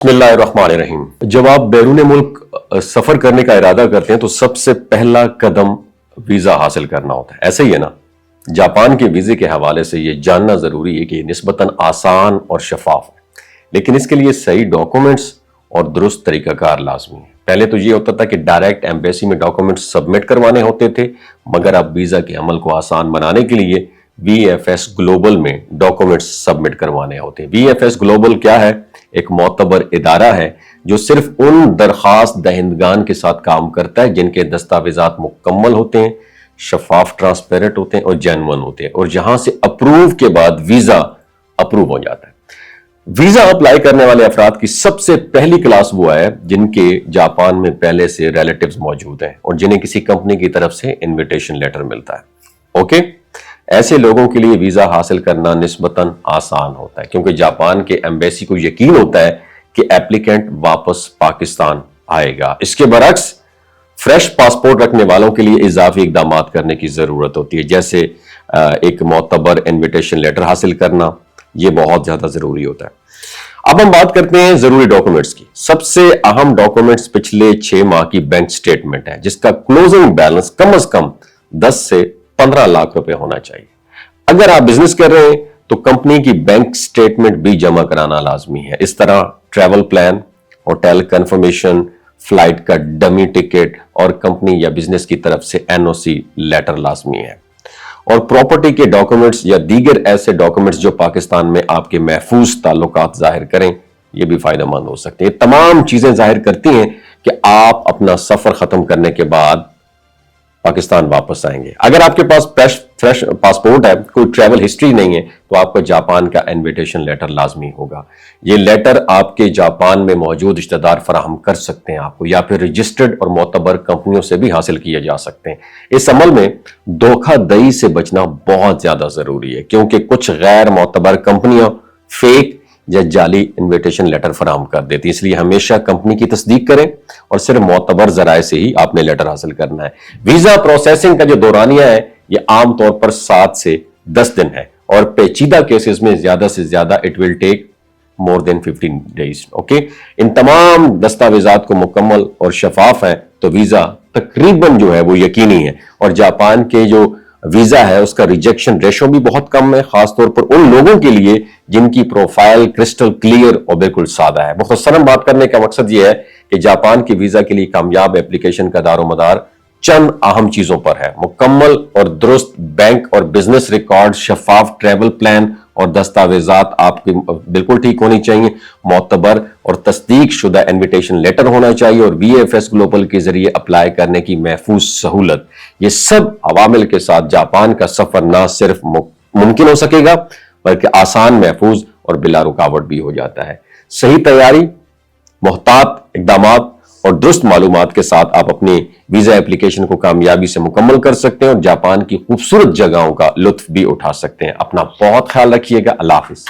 بسم اللہ الرحمن الرحیم۔ جب آپ بیرون ملک سفر کرنے کا ارادہ کرتے ہیں تو سب سے پہلا قدم ویزا حاصل کرنا ہوتا ہے، ایسے ہی ہے نا؟ جاپان کے ویزے کے حوالے سے یہ جاننا ضروری ہے کہ یہ نسبتاً آسان اور شفاف ہے، لیکن اس کے لیے صحیح ڈاکومنٹس اور درست طریقہ کار لازمی ہے۔ پہلے تو یہ ہوتا تھا کہ ڈائریکٹ ایمبیسی میں ڈاکومنٹس سبمٹ کروانے ہوتے تھے، مگر اب ویزا کے عمل کو آسان بنانے کے لیے وی ایف ایس گلوبل میں ڈاکومنٹس سبمٹ کروانے ہوتے ہیں۔ وی ایف ایس گلوبل کیا ہے؟ ایک معتبر ادارہ ہے جو صرف ان درخواست دہندگان کے ساتھ کام کرتا ہے جن کے دستاویزات مکمل ہوتے ہیں، شفاف، ٹرانسپیرنٹ ہوتے ہیں اور جینون ہوتے ہیں، اور جہاں سے اپروو کے بعد ویزا اپروو ہو جاتا ہے۔ ویزا اپلائی کرنے والے افراد کی سب سے پہلی کلاس وہ ہے جن کے جاپان میں پہلے سے ریلیٹیوز موجود ہیں اور جنہیں کسی کمپنی کی طرف سے انویٹیشن لیٹر ملتا ہے۔ اوکے؟ ایسے لوگوں کے لیے ویزا حاصل کرنا نسبتاً آسان ہوتا ہے کیونکہ جاپان کے ایمبیسی کو یقین ہوتا ہے کہ ایپلیکینٹ واپس پاکستان آئے گا۔ اس کے برعکس فریش پاسپورٹ رکھنے والوں کے لیے اضافی اقدامات کرنے کی ضرورت ہوتی ہے، جیسے ایک معتبر انویٹیشن لیٹر حاصل کرنا، یہ بہت زیادہ ضروری ہوتا ہے۔ اب ہم بات کرتے ہیں ضروری ڈاکومنٹس کی۔ سب سے اہم ڈاکومنٹس پچھلے 6 ماہ کی بینک سٹیٹمنٹ ہے جس کا کلوزنگ بیلنس کم از کم 10 سے 15 لاکھ روپے ہونا چاہیے۔ اگر آپ بزنس کر رہے ہیں تو کمپنی کی بینک سٹیٹمنٹ بھی جمع کرانا لازمی ہے۔ اس طرح travel plan, hotel confirmation, flight کا ڈمی ٹکٹ اور کمپنی یا بزنس کی طرف سے این او سی لیٹر لازمی ہے۔ اور پراپرٹی کے ڈاکومنٹس یا دیگر ایسے ڈاکومنٹس جو پاکستان میں آپ کے محفوظ تعلقات ظاہر کریں، یہ بھی فائدہ مند ہو سکتے ہیں۔ یہ تمام چیزیں ظاہر کرتی ہیں کہ آپ اپنا سفر ختم کرنے کے بعد پاکستان واپس آئیں گے۔ اگر آپ کے پاس فریش پاسپورٹ ہے، کوئی ٹریول ہسٹری نہیں ہے، تو آپ کو جاپان کا انویٹیشن لیٹر لازمی ہوگا۔ یہ لیٹر آپ کے جاپان میں موجود رشتہ دار فراہم کر سکتے ہیں آپ کو، یا پھر رجسٹرڈ اور معتبر کمپنیوں سے بھی حاصل کیے جا سکتے ہیں۔ اس عمل میں دھوکہ دہی سے بچنا بہت زیادہ ضروری ہے کیونکہ کچھ غیر معتبر کمپنیاں فیک یا جعلی انویٹیشن لیٹر فراہم کر دیتی ہیں، اس لیے ہمیشہ کمپنی کی تصدیق کریں اور صرف معتبر ذرائع سے ہی آپ نے لیٹر حاصل کرنا ہے۔ ویزا پروسیسنگ کا جو دورانیہ ہے یہ عام طور پر 7 سے 10 دن ہے اور پیچیدہ کیسز میں زیادہ سے زیادہ it will take more than 15 days۔ Okay? ان تمام دستاویزات کو مکمل اور شفاف ہے تو ویزا تقریباً جو ہے وہ یقینی ہے، اور جاپان کے جو ویزا ہے اس کا ریجیکشن ریشو بھی بہت کم ہے، خاص طور پر ان لوگوں کے لیے جن کی پروفائل کرسٹل کلیئر اور بالکل سادہ ہے۔ مختصراً بات کرنے کا مقصد یہ ہے کہ جاپان کی ویزا کے لیے کامیاب اپلیکیشن کا دار و مدار چند اہم چیزوں پر ہے: مکمل اور درست بینک اور بزنس ریکارڈ، شفاف ٹریول پلان اور دستاویزات آپ کی بالکل ٹھیک ہونی چاہیے، معتبر اور تصدیق شدہ انویٹیشن لیٹر ہونا چاہیے، اور وی ایف ایس گلوبل کے ذریعے اپلائی کرنے کی محفوظ سہولت۔ یہ سب عوامل کے ساتھ جاپان کا سفر نہ صرف ممکن ہو سکے گا بلکہ آسان، محفوظ اور بلا رکاوٹ بھی ہو جاتا ہے۔ صحیح تیاری، محتاط اقدامات اور درست معلومات کے ساتھ آپ اپنی ویزا اپلیکیشن کو کامیابی سے مکمل کر سکتے ہیں اور جاپان کی خوبصورت جگہوں کا لطف بھی اٹھا سکتے ہیں۔ اپنا بہت خیال رکھیے گا۔ اللہ حافظ۔